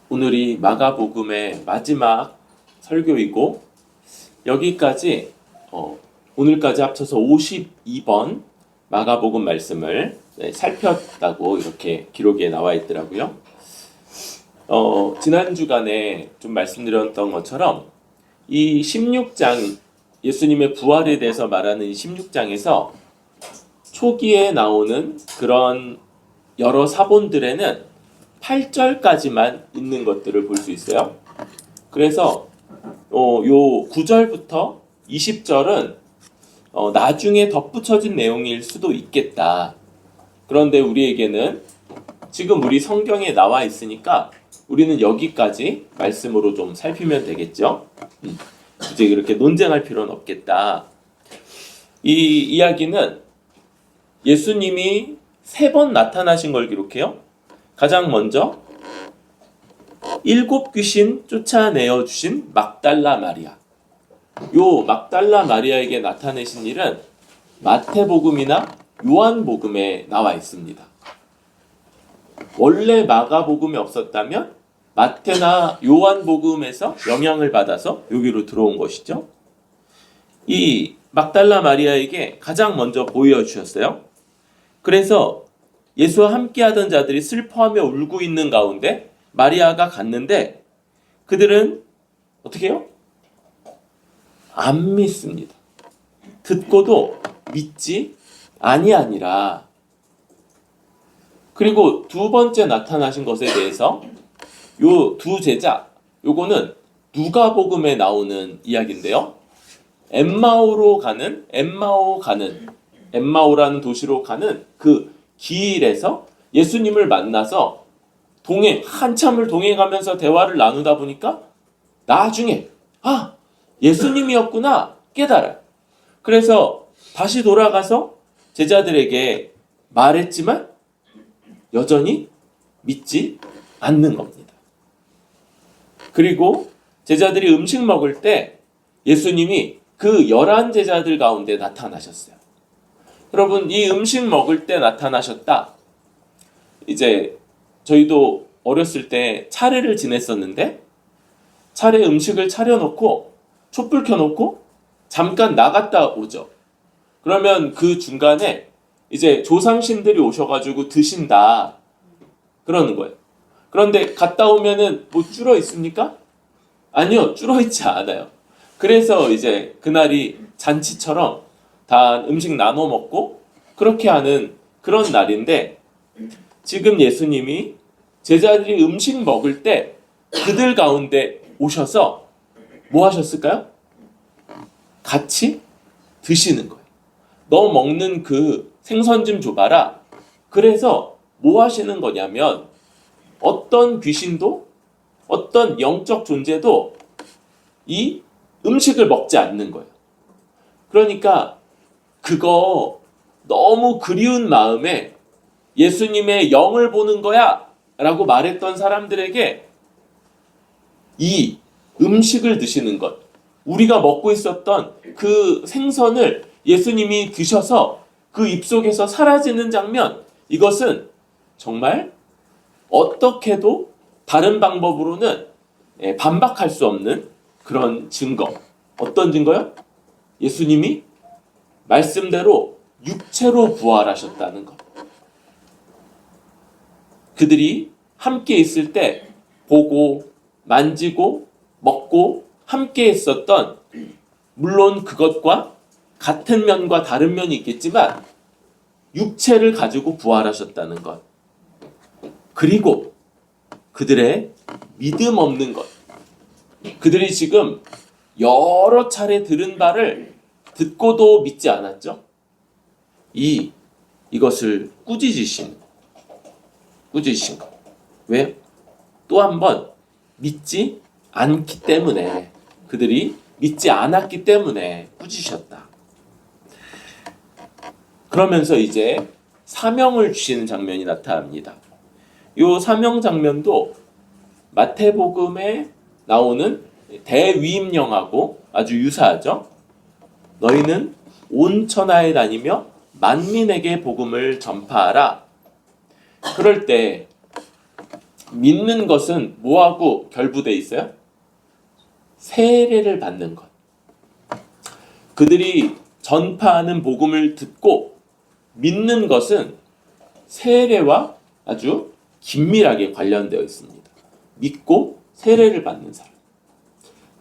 오늘이 마가복음의 마지막 설교이고 여기까지 오늘까지 합쳐서 52번 마가복음 말씀을 살폈다고 이렇게 기록에 나와 있더라고요. 지난 주간에 좀 말씀드렸던 것처럼 이 16장 예수님의 부활에 대해서 말하는 이 16장에서 초기에 나오는 그런 여러 사본들에는 8절까지만 있는 것들을 볼 수 있어요. 그래서 요 9절부터 20절은 나중에 덧붙여진 내용일 수도 있겠다. 그런데 우리에게는 지금 우리 성경에 나와 있으니까 우리는 여기까지 말씀으로 좀 살피면 되겠죠. 굳이 그렇게 논쟁할 필요는 없겠다. 이 이야기는 예수님이 3번 나타나신 걸 기록해요. 가장 먼저 7 귀신 쫓아내어 주신 막달라 마리아. 요 막달라 마리아에게 나타내신 일은 마태복음이나 요한복음에 나와 있습니다. 원래 마가복음이 없었다면 마태나 요한복음에서 영향을 받아서 여기로 들어온 것이죠. 이 막달라 마리아에게 가장 먼저 보여주셨어요. 그래서 예수와 함께하던 자들이 슬퍼하며 울고 있는 가운데 마리아가 갔는데 그들은 어떻게 해요? 안 믿습니다. 듣고도 믿지 아니하니라. 그리고 두 번째 나타나신 것에 대해서 요 두 제자, 요거는 누가복음에 나오는 이야기인데요. 엠마오라는 도시로 가는 그 길에서 예수님을 만나서 한참을 동행하면서 대화를 나누다 보니까 나중에 예수님이었구나 깨달아요. 그래서 다시 돌아가서 제자들에게 말했지만 여전히 믿지 않는 겁니다. 그리고 제자들이 음식 먹을 때 예수님이 그 11제자들 가운데 나타나셨어요. 여러분, 이 음식 먹을 때 나타나셨다. 이제 저희도 어렸을 때 차례를 지냈었는데 차례 음식을 차려놓고 촛불 켜놓고 잠깐 나갔다 오죠. 그러면 그 중간에 이제 조상신들이 오셔가지고 드신다 그러는 거예요. 그런데 갔다 오면은 뭐 줄어 있습니까? 아니요, 줄어 있지 않아요. 그래서 이제 그날이 잔치처럼 다 음식 나눠 먹고 그렇게 하는 그런 날인데 지금 예수님이 제자들이 음식 먹을 때 그들 가운데 오셔서 뭐 하셨을까요? 같이 드시는 거예요. 너 먹는 그 생선 좀 줘봐라. 그래서 뭐 하시는 거냐면 어떤 귀신도 어떤 영적 존재도 이 음식을 먹지 않는 거예요. 그러니까 그거 너무 그리운 마음에 예수님의 영을 보는 거야 라고 말했던 사람들에게 이 음식을 드시는 것, 우리가 먹고 있었던 그 생선을 예수님이 드셔서 그 입속에서 사라지는 장면, 이것은 정말 어떻게도 다른 방법으로는 반박할 수 없는 그런 증거. 어떤 증거요? 예수님이 말씀대로 육체로 부활하셨다는 것. 그들이 함께 있을 때 보고 만지고 먹고 함께 했었던, 물론 그것과 같은 면과 다른 면이 있겠지만 육체를 가지고 부활하셨다는 것. 그리고 그들의 믿음 없는 것. 그들이 지금 여러 차례 들은 바를 듣고도 믿지 않았죠. 이것을 꾸짖으신 것. 왜? 또 한 번 믿지 않기 때문에, 그들이 믿지 않았기 때문에 꾸짖으셨다. 그러면서 이제 사명을 주시는 장면이 나타납니다. 이 사명 장면도 마태복음에 나오는 대위임령하고 아주 유사하죠. 너희는 온 천하에 다니며 만민에게 복음을 전파하라. 그럴 때 믿는 것은 뭐하고 결부돼 있어요? 세례를 받는 것. 그들이 전파하는 복음을 듣고 믿는 것은 세례와 아주 긴밀하게 관련되어 있습니다. 믿고 세례를 받는 사람.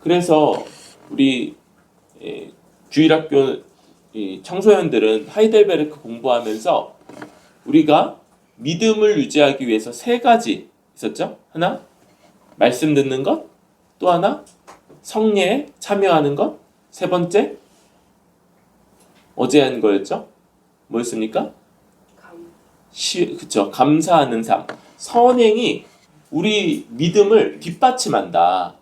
그래서 우리 주일학교 청소년들은 하이델베르크 공부하면서 우리가 믿음을 유지하기 위해서 세 가지 있었죠. 하나, 말씀 듣는 것. 또 하나, 성례에 참여하는 것. 세 번째, 어제 한 거였죠. 뭐였습니까? 그쵸. 감사하는 삶. 선행이 우리 믿음을 뒷받침한다.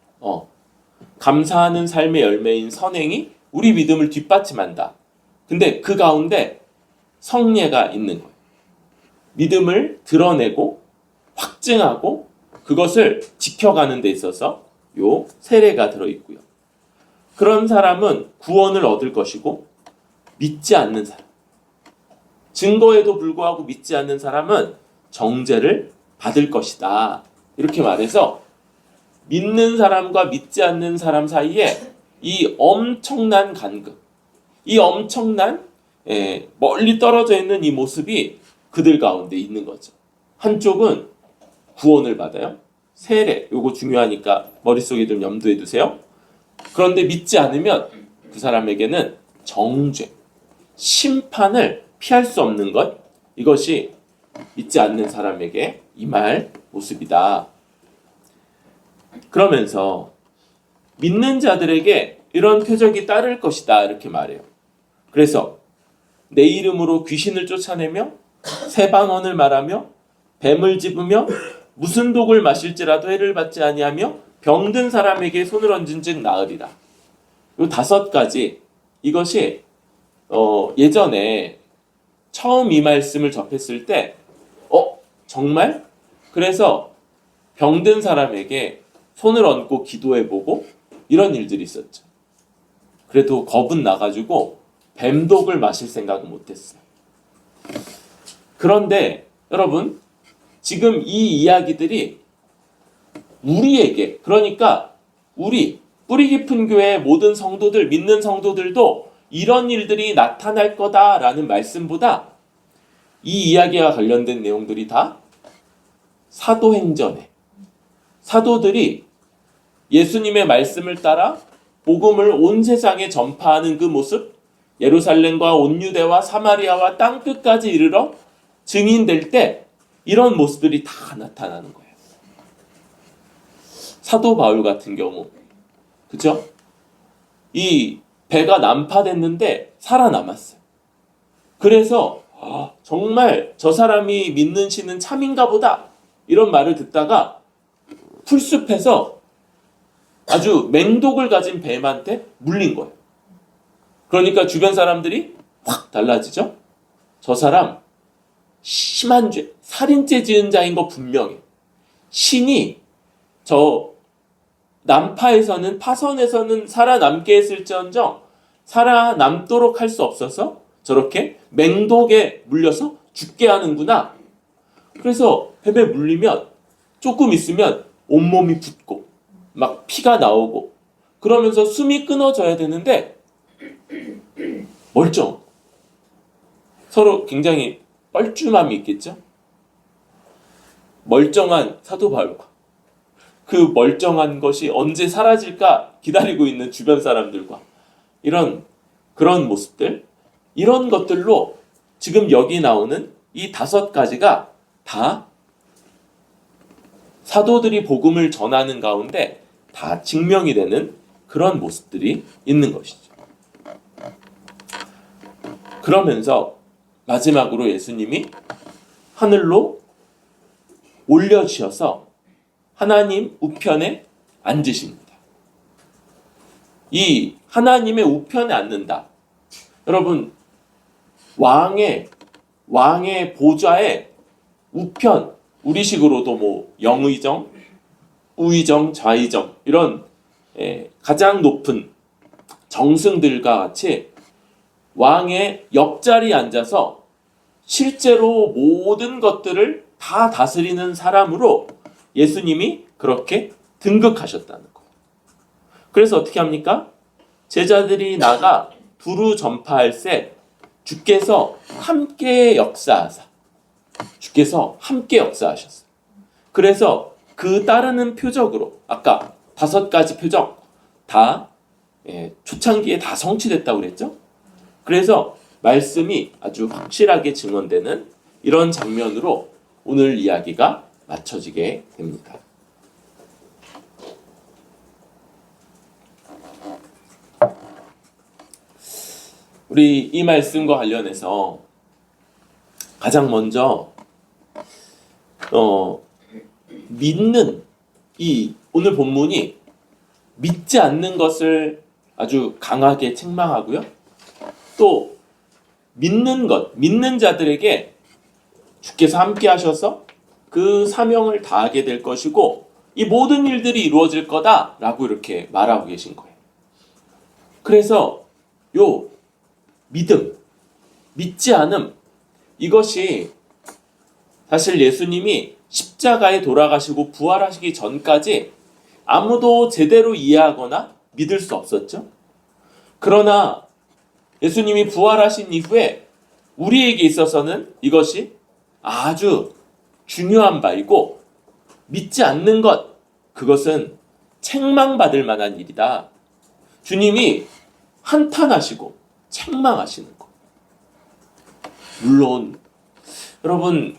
감사하는 삶의 열매인 선행이 우리 믿음을 뒷받침한다. 근데 그 가운데 성례가 있는 거예요. 믿음을 드러내고 확증하고 그것을 지켜가는 데 있어서 요 세례가 들어있고요. 그런 사람은 구원을 얻을 것이고 믿지 않는 사람, 증거에도 불구하고 믿지 않는 사람은 정죄를 받을 것이다. 이렇게 말해서 믿는 사람과 믿지 않는 사람 사이에 이 엄청난 간극, 이 엄청난 멀리 떨어져 있는 이 모습이 그들 가운데 있는 거죠. 한쪽은 구원을 받아요. 세례, 요거 중요하니까 머릿속에 좀 염두에 두세요. 그런데 믿지 않으면 그 사람에게는 정죄, 심판을 피할 수 없는 것, 이것이 믿지 않는 사람에게 임할 모습이다. 그러면서 믿는 자들에게 이런 표적이 따를 것이다 이렇게 말해요. 그래서 내 이름으로 귀신을 쫓아내며 새 방언을 말하며 뱀을 집으며 무슨 독을 마실지라도 해를 받지 아니하며 병든 사람에게 손을 얹은즉 나으리라. 이 5가지, 이것이 예전에 처음 이 말씀을 접했을 때 정말? 그래서 병든 사람에게 손을 얹고 기도해보고 이런 일들이 있었죠. 그래도 겁은 나가지고 뱀독을 마실 생각은 못했어요. 그런데 여러분, 지금 이 이야기들이 우리에게, 그러니까 우리 뿌리 깊은 교회의 모든 성도들, 믿는 성도들도 이런 일들이 나타날 거다라는 말씀보다 이 이야기와 관련된 내용들이 다 사도행전에 사도들이 예수님의 말씀을 따라 복음을 온 세상에 전파하는 그 모습, 예루살렘과 온 유대와 사마리아와 땅끝까지 이르러 증인될 때 이런 모습들이 다 나타나는 거예요. 사도 바울 같은 경우, 그죠? 이 배가 난파됐는데 살아남았어요. 그래서 정말 저 사람이 믿는 신은 참인가 보다 이런 말을 듣다가 풀숲에서 아주 맹독을 가진 뱀한테 물린 거예요. 그러니까 주변 사람들이 확 달라지죠. 저 사람 심한 죄, 살인죄 지은 자인 거 분명해. 신이 저 난파에서는, 파선에서는 살아남게 했을지언정 살아남도록 할 수 없어서 저렇게 맹독에 물려서 죽게 하는구나. 그래서 뱀에 물리면 조금 있으면 온몸이 붓고 막 피가 나오고 그러면서 숨이 끊어져야 되는데 멀쩡. 서로 굉장히 뻘쭘함이 있겠죠? 멀쩡한 사도 바울과 그 멀쩡한 것이 언제 사라질까 기다리고 있는 주변 사람들과 그런 모습들, 이런 것들로 지금 여기 나오는 이 5가지가 다 사도들이 복음을 전하는 가운데 다 증명이 되는 그런 모습들이 있는 것이죠. 그러면서 마지막으로 예수님이 하늘로 올려주셔서 하나님 우편에 앉으십니다. 이 하나님의 우편에 앉는다. 여러분, 왕의 보좌의 우편, 우리식으로도 뭐 영의정, 우의정, 좌의정 이런 가장 높은 정승들과 같이 왕의 옆자리에 앉아서 실제로 모든 것들을 다 다스리는 사람으로 예수님이 그렇게 등극하셨다는 거예요. 그래서 어떻게 합니까? 제자들이 나가 두루 전파할세 주께서 함께 역사하사. 주께서 함께 역사하셨어요. 그래서 그 따르는 표적으로 아까 5가지 표적 다 초창기에 다 성취됐다고 그랬죠? 그래서 말씀이 아주 확실하게 증언되는 이런 장면으로 오늘 이야기가 맞춰지게 됩니다. 우리 이 말씀과 관련해서 가장 먼저 믿는 이 오늘 본문이 믿지 않는 것을 아주 강하게 책망하고요. 또 믿는 것, 믿는 자들에게 주께서 함께 하셔서 그 사명을 다하게 될 것이고 이 모든 일들이 이루어질 거다라고 이렇게 말하고 계신 거예요. 그래서 요 믿음, 믿지 않음 이것이 사실 예수님이 십자가에 돌아가시고 부활하시기 전까지 아무도 제대로 이해하거나 믿을 수 없었죠. 그러나 예수님이 부활하신 이후에 우리에게 있어서는 이것이 아주 중요한 바이고 믿지 않는 것, 그것은 책망받을 만한 일이다. 주님이 한탄하시고 책망하시는 것. 물론 여러분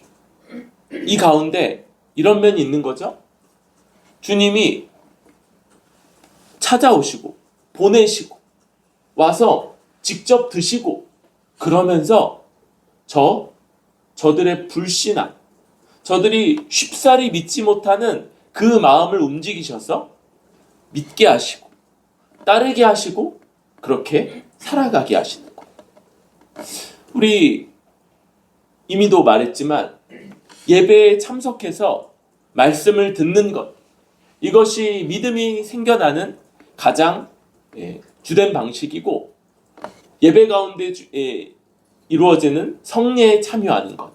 이 가운데 이런 면이 있는 거죠. 주님이 찾아오시고 보내시고 와서 직접 드시고 그러면서 저들의 불신앙, 저들이 쉽사리 믿지 못하는 그 마음을 움직이셔서 믿게 하시고 따르게 하시고 그렇게 살아가게 하시는 거예요. 우리 이미도 말했지만 예배에 참석해서 말씀을 듣는 것, 이것이 믿음이 생겨나는 가장 주된 방식이고 예배 가운데 이루어지는 성례에 참여하는 것,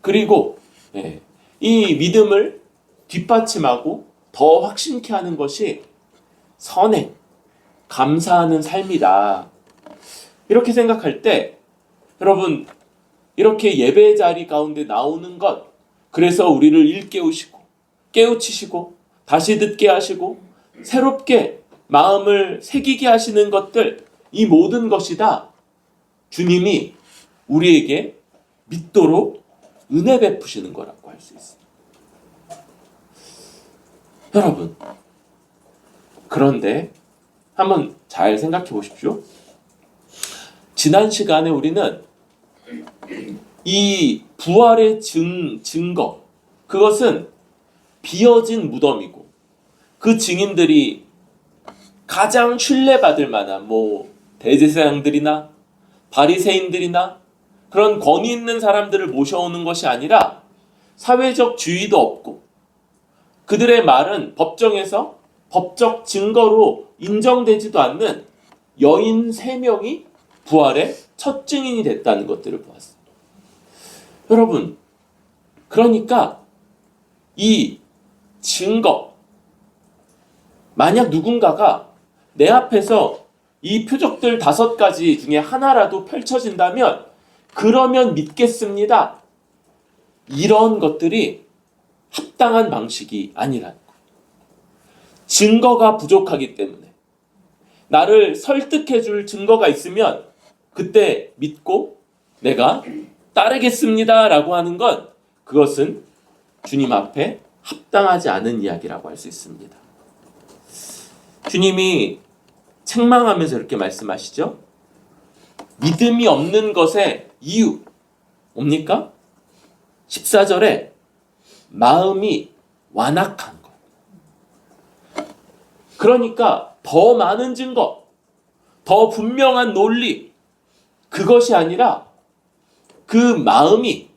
그리고 이 믿음을 뒷받침하고 더 확신케 하는 것이 선행, 감사하는 삶이다. 이렇게 생각할 때 여러분 이렇게 예배 자리 가운데 나오는 것, 그래서 우리를 일깨우시고 깨우치시고 다시 듣게 하시고 새롭게 마음을 새기게 하시는 것들, 이 모든 것이 다 주님이 우리에게 믿도록 은혜 베푸시는 거라고 할 수 있습니다. 여러분, 그런데 한번 잘 생각해 보십시오. 지난 시간에 우리는 이 부활의 증거, 그것은 비어진 무덤이고 그 증인들이 가장 신뢰받을 만한 대제사장들이나 바리새인들이나 그런 권위 있는 사람들을 모셔오는 것이 아니라 사회적 주의도 없고 그들의 말은 법정에서 법적 증거로 인정되지도 않는 여인 3명이 부활의 첫 증인이 됐다는 것들을 보았습니다. 여러분, 그러니까 이 증거, 만약 누군가가 내 앞에서 이 표적들 5가지 중에 하나라도 펼쳐진다면 그러면 믿겠습니다. 이런 것들이 합당한 방식이 아니라는 거예요. 증거가 부족하기 때문에 나를 설득해 줄 증거가 있으면 그때 믿고 내가 따르겠습니다 라고 하는 건 그것은 주님 앞에 합당하지 않은 이야기라고 할 수 있습니다. 주님이 책망하면서 이렇게 말씀하시죠. 믿음이 없는 것의 이유 뭡니까? 14절에 마음이 완악한 것. 그러니까 더 많은 증거, 더 분명한 논리, 그것이 아니라 그 마음이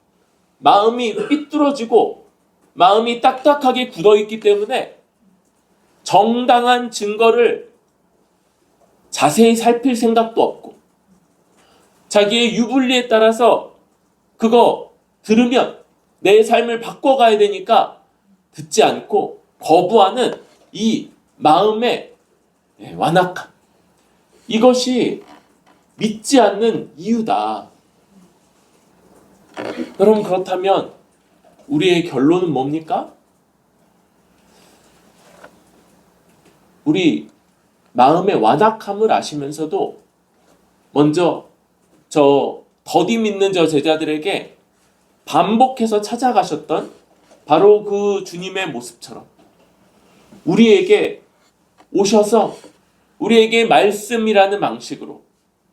삐뚤어지고 마음이 딱딱하게 굳어있기 때문에 정당한 증거를 자세히 살필 생각도 없고 자기의 유불리에 따라서 그거 들으면 내 삶을 바꿔가야 되니까 듣지 않고 거부하는 이 마음의 완악함. 이것이 믿지 않는 이유다. 여러분, 그렇다면 우리의 결론은 뭡니까? 우리 마음의 완악함을 아시면서도 먼저 저 더디 믿는 저 제자들에게 반복해서 찾아가셨던 바로 그 주님의 모습처럼 우리에게 오셔서 우리에게 말씀이라는 방식으로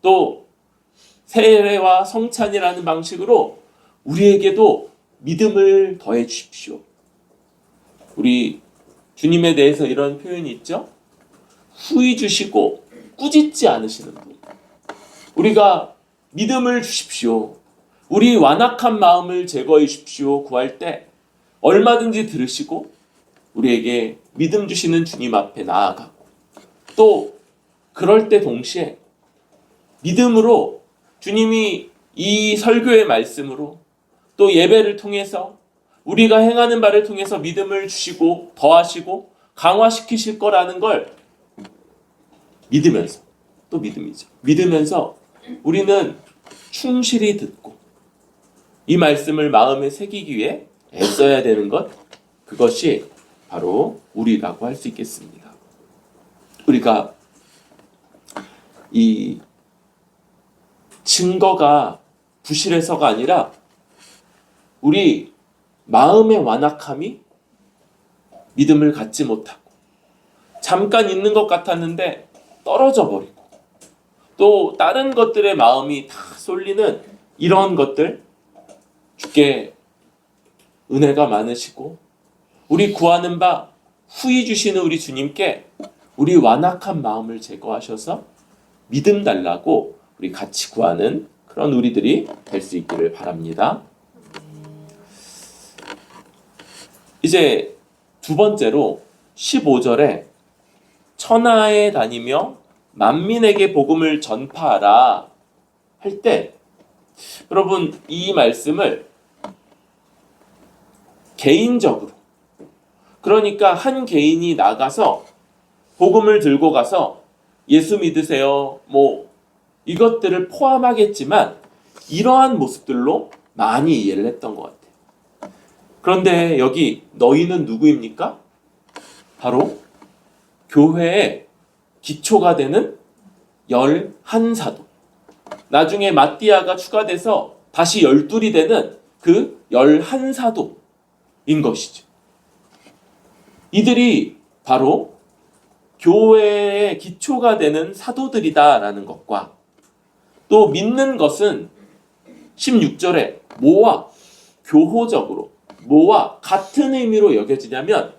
또 세례와 성찬이라는 방식으로 우리에게도 믿음을 더해 주십시오. 우리 주님에 대해서 이런 표현이 있죠. 후히 주시고 꾸짖지 않으시는 분. 우리가 믿음을 주십시오. 우리 완악한 마음을 제거해 주십시오. 구할 때 얼마든지 들으시고 우리에게 믿음 주시는 주님 앞에 나아가고 또 그럴 때 동시에 믿음으로 주님이 이 설교의 말씀으로 또 예배를 통해서 우리가 행하는 바를 통해서 믿음을 주시고 더하시고 강화시키실 거라는 걸 믿으면서 또 믿음이죠. 믿으면서 우리는 충실히 듣고 이 말씀을 마음에 새기기 위해 애써야 되는 것, 그것이 바로 우리라고 할 수 있겠습니다. 우리가 이 증거가 부실해서가 아니라 우리 마음의 완악함이 믿음을 갖지 못하고 잠깐 있는 것 같았는데 떨어져 버리고 또 다른 것들의 마음이 다 쏠리는 이런 것들, 주께 은혜가 많으시고 우리 구하는 바 후히 주시는 우리 주님께 우리 완악한 마음을 제거하셔서 믿음 달라고 우리 같이 구하는 그런 우리들이 될 수 있기를 바랍니다. 이제 두 번째로 15절에 천하에 다니며 만민에게 복음을 전파하라 할 때 여러분 이 말씀을 개인적으로, 그러니까 한 개인이 나가서 복음을 들고 가서 예수 믿으세요 이것들을 포함하겠지만 이러한 모습들로 많이 이해를 했던 것 같아요. 그런데 여기 너희는 누구입니까? 바로 교회의 기초가 되는 11사도, 나중에 마띠아가 추가돼서 다시 12이 되는 그 11사도인 것이죠. 이들이 바로 교회의 기초가 되는 사도들이다라는 것과 또 믿는 것은 16절에 뭐와 교호적으로 뭐와 같은 의미로 여겨지냐면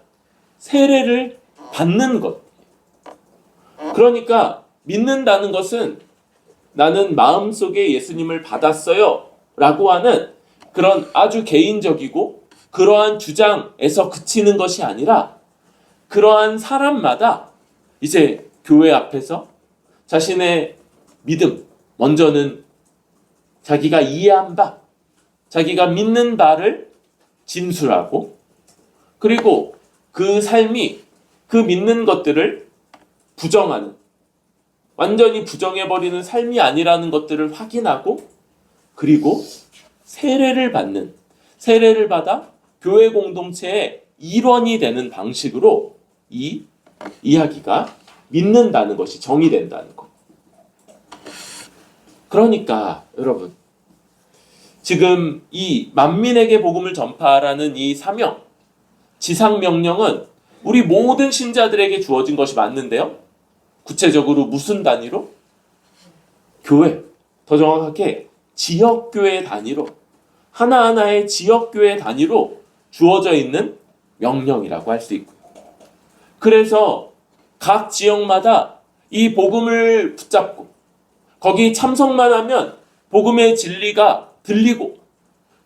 세례를 받는 것. 그러니까 믿는다는 것은 나는 마음속에 예수님을 받았어요 라고 하는 그런 아주 개인적이고 그러한 주장에서 그치는 것이 아니라 그러한 사람마다 이제 교회 앞에서 자신의 믿음, 먼저는 자기가 이해한 바, 자기가 믿는 바를 진술하고 그리고 그 삶이 그 믿는 것들을 부정하는, 완전히 부정해버리는 삶이 아니라는 것들을 확인하고 그리고 세례를 받는, 세례를 받아 교회 공동체의 일원이 되는 방식으로 이 이야기가 믿는다는 것이 정의된다는 것. 그러니까 여러분 지금 이 만민에게 복음을 전파하라는 이 사명, 지상명령은 우리 모든 신자들에게 주어진 것이 맞는데요. 구체적으로 무슨 단위로? 교회, 더 정확하게 지역교회 단위로, 하나하나의 지역교회 단위로 주어져 있는 명령이라고 할 수 있고요. 그래서 각 지역마다 이 복음을 붙잡고 거기 참석만 하면 복음의 진리가 들리고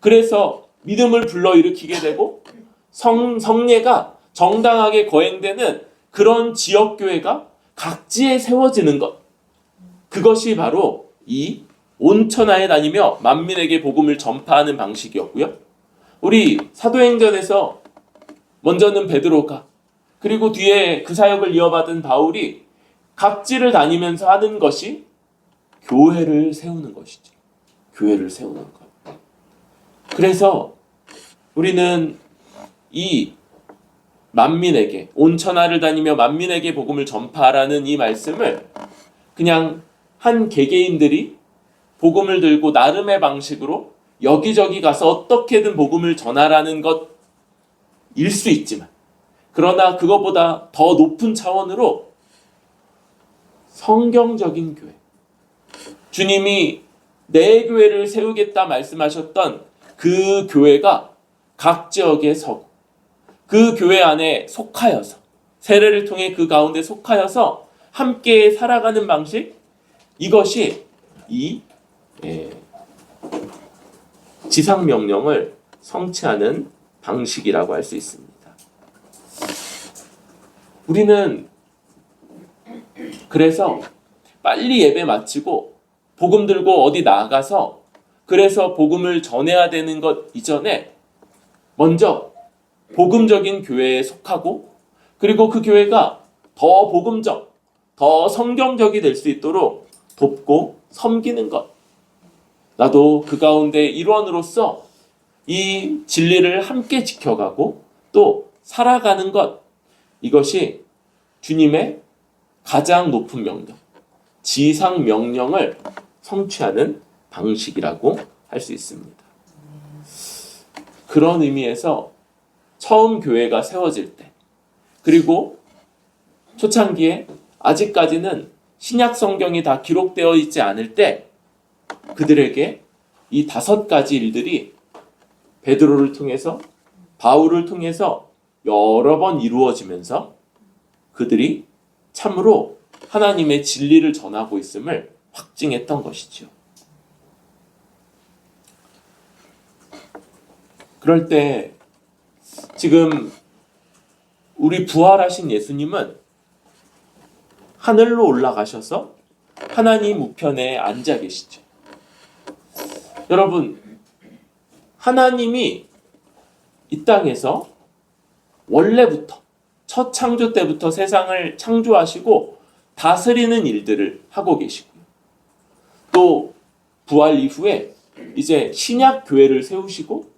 그래서 믿음을 불러일으키게 되고 성례가 정당하게 거행되는 그런 지역교회가 각지에 세워지는 것, 그것이 바로 이 온천하에 다니며 만민에게 복음을 전파하는 방식이었고요. 우리 사도행전에서 먼저는 베드로가, 그리고 뒤에 그 사역을 이어받은 바울이 각지를 다니면서 하는 것이 교회를 세우는 것이죠. 교회를 세우는 것. 그래서 우리는 이 만민에게, 온 천하를 다니며 만민에게 복음을 전파하라는 이 말씀을 그냥 한 개개인들이 복음을 들고 나름의 방식으로 여기저기 가서 어떻게든 복음을 전하라는 것일 수 있지만, 그러나 그것보다 더 높은 차원으로 성경적인 교회, 주님이 내 교회를 세우겠다 말씀하셨던 그 교회가 각 지역에 서고 그 교회 안에 속하여서, 세례를 통해 그 가운데 속하여서 함께 살아가는 방식, 이것이 이 지상명령을 성취하는 방식이라고 할 수 있습니다. 우리는 그래서 빨리 예배 마치고 복음 들고 어디 나가서 그래서 복음을 전해야 되는 것 이전에 먼저 복음적인 교회에 속하고, 그리고 그 교회가 더 복음적, 더 성경적이 될 수 있도록 돕고 섬기는 것, 나도 그 가운데 일원으로서 이 진리를 함께 지켜가고 또 살아가는 것, 이것이 주님의 가장 높은 명령, 지상 명령을 성취하는 방식이라고 할 수 있습니다. 그런 의미에서 처음 교회가 세워질 때, 그리고 초창기에 아직까지는 신약 성경이 다 기록되어 있지 않을 때, 그들에게 이 5가지 일들이 베드로를 통해서, 바울을 통해서 여러 번 이루어지면서 그들이 참으로 하나님의 진리를 전하고 있음을 확증했던 것이죠. 그럴 때 지금 우리 부활하신 예수님은 하늘로 올라가셔서 하나님 우편에 앉아 계시죠. 여러분, 하나님이 이 땅에서 원래부터 첫 창조 때부터 세상을 창조하시고 다스리는 일들을 하고 계시고요. 또 부활 이후에 이제 신약 교회를 세우시고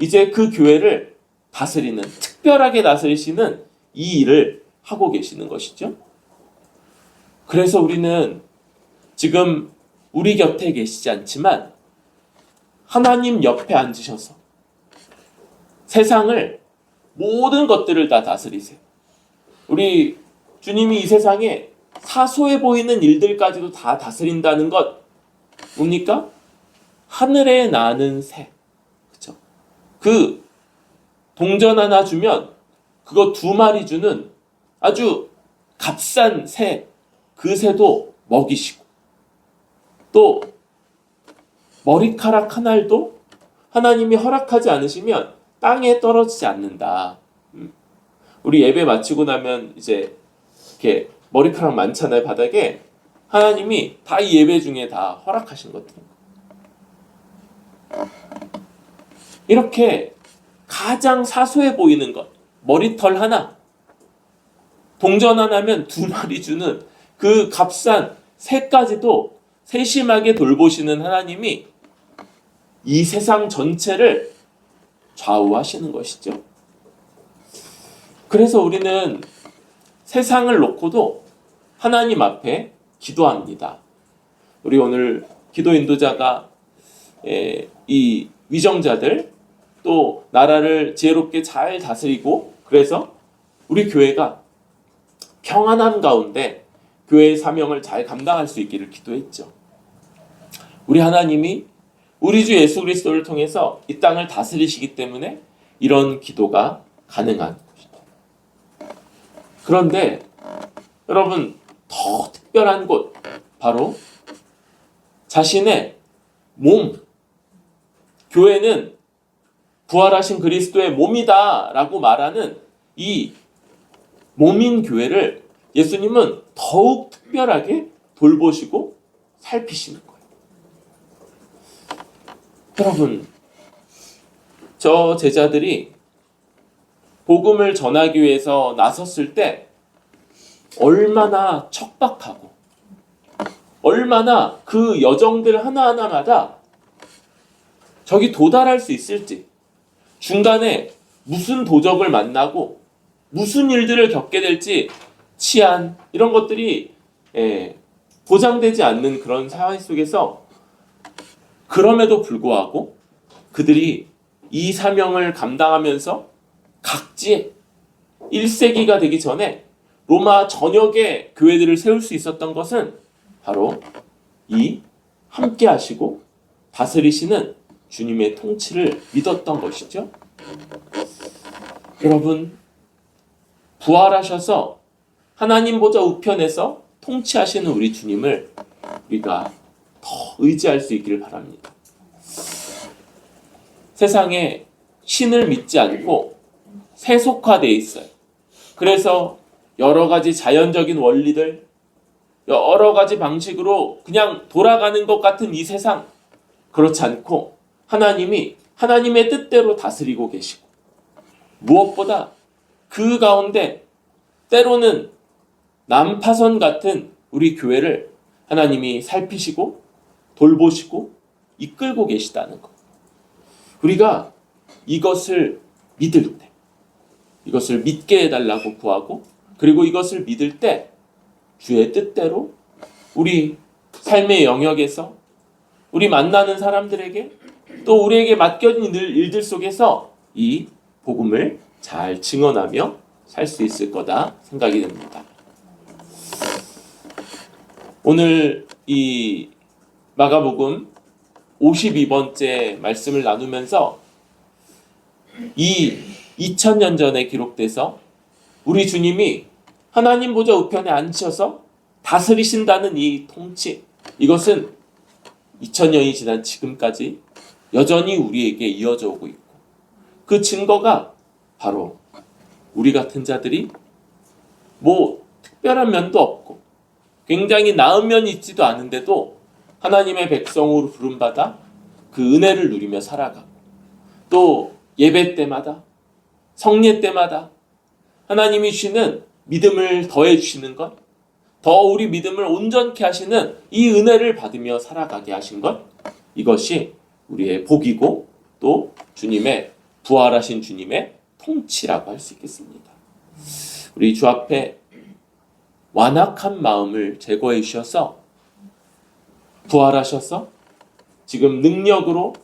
이제 그 교회를 다스리는, 특별하게 다스리시는 이 일을 하고 계시는 것이죠. 그래서 우리는 지금 우리 곁에 계시지 않지만 하나님 옆에 앉으셔서 세상을, 모든 것들을 다 다스리세요. 우리 주님이 이 세상에 사소해 보이는 일들까지도 다 다스린다는 것 뭡니까? 하늘에 나는 새, 그렇죠? 그 동전 하나 주면 그거 2마리 주는 아주 값싼 새, 그 새도 먹이시고, 또 머리카락 한 알도 하나님이 허락하지 않으시면 땅에 떨어지지 않는다. 우리 예배 마치고 나면 이제 이렇게 머리카락 많잖아요, 바닥에. 하나님이 다 이 예배 중에 다 허락하신 것들입니다. 이렇게 가장 사소해 보이는 것, 머리털 하나, 동전 하나면 2마리 주는 그 값싼 새까지도 세심하게 돌보시는 하나님이 이 세상 전체를 좌우하시는 것이죠. 그래서 우리는 세상을 놓고도 하나님 앞에 기도합니다. 우리 오늘 기도 인도자가 이 위정자들, 또 나라를 지혜롭게 잘 다스리고, 그래서 우리 교회가 평안함 가운데 교회의 사명을 잘 감당할 수 있기를 기도했죠. 우리 하나님이 우리 주 예수 그리스도를 통해서 이 땅을 다스리시기 때문에 이런 기도가 가능한 것이죠. 그런데 여러분, 더 특별한 곳, 바로 자신의 몸, 교회는 부활하신 그리스도의 몸이다 라고 말하는 이 몸인 교회를 예수님은 더욱 특별하게 돌보시고 살피시는 거예요. 여러분, 저 제자들이 복음을 전하기 위해서 나섰을 때 얼마나 척박하고 얼마나 그 여정들 하나하나마다 저기 도달할 수 있을지, 중간에 무슨 도적을 만나고 무슨 일들을 겪게 될지 치안 이런 것들이 보장되지 않는 그런 사회 속에서, 그럼에도 불구하고 그들이 이 사명을 감당하면서 각지에 1세기가 되기 전에 로마 전역에 교회들을 세울 수 있었던 것은 바로 이 함께 하시고 다스리시는 주님의 통치를 믿었던 것이죠. 여러분, 부활하셔서 하나님 보좌 우편에서 통치하시는 우리 주님을 우리가 더 의지할 수 있기를 바랍니다. 세상에 신을 믿지 않고 세속화되어 있어요. 그래서 여러 가지 자연적인 원리들, 여러 가지 방식으로 그냥 돌아가는 것 같은 이 세상, 그렇지 않고 하나님이 하나님의 뜻대로 다스리고 계시고, 무엇보다 그 가운데 때로는 난파선 같은 우리 교회를 하나님이 살피시고 돌보시고 이끌고 계시다는 것. 우리가 이것을 믿을 때, 이것을 믿게 해달라고 구하고, 그리고 이것을 믿을 때 주의 뜻대로 우리 삶의 영역에서 우리 만나는 사람들에게 또 우리에게 맡겨진 일들 속에서 이 복음을 잘 증언하며 살 수 있을 거다 생각이 듭니다. 오늘 이 마가복음 52번째 말씀을 나누면서 이 2000년 전에 기록돼서 우리 주님이 하나님 보좌 우편에 앉으셔서 다스리신다는 이 통치, 이것은 2000년이 지난 지금까지 여전히 우리에게 이어져 오고 있고, 그 증거가 바로 우리 같은 자들이 뭐 특별한 면도 없고 굉장히 나은 면이 있지도 않은데도 하나님의 백성으로 부름받아 그 은혜를 누리며 살아가고, 또 예배 때마다 성례 때마다 하나님이 주시는 믿음을 더해 주시는 것, 더 우리 믿음을 온전케 하시는 이 은혜를 받으며 살아가게 하신 것, 이것이 우리의 복이고 또 주님의 부활하신 주님의 통치라고 할 수 있겠습니다. 우리 주 앞에 완악한 마음을 제거해 주셔서 부활하셔서 지금 능력으로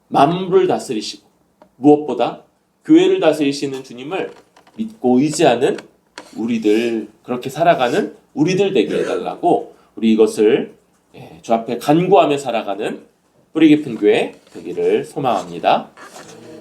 만물을 다스리시고 무엇보다 교회를 다스리시는 주님을 믿고 의지하는 우리들, 그렇게 살아가는 우리들 되게 해달라고, 우리 이것을 주 앞에 간구하며 살아가는 뿌리 깊은 교회 되기를 소망합니다.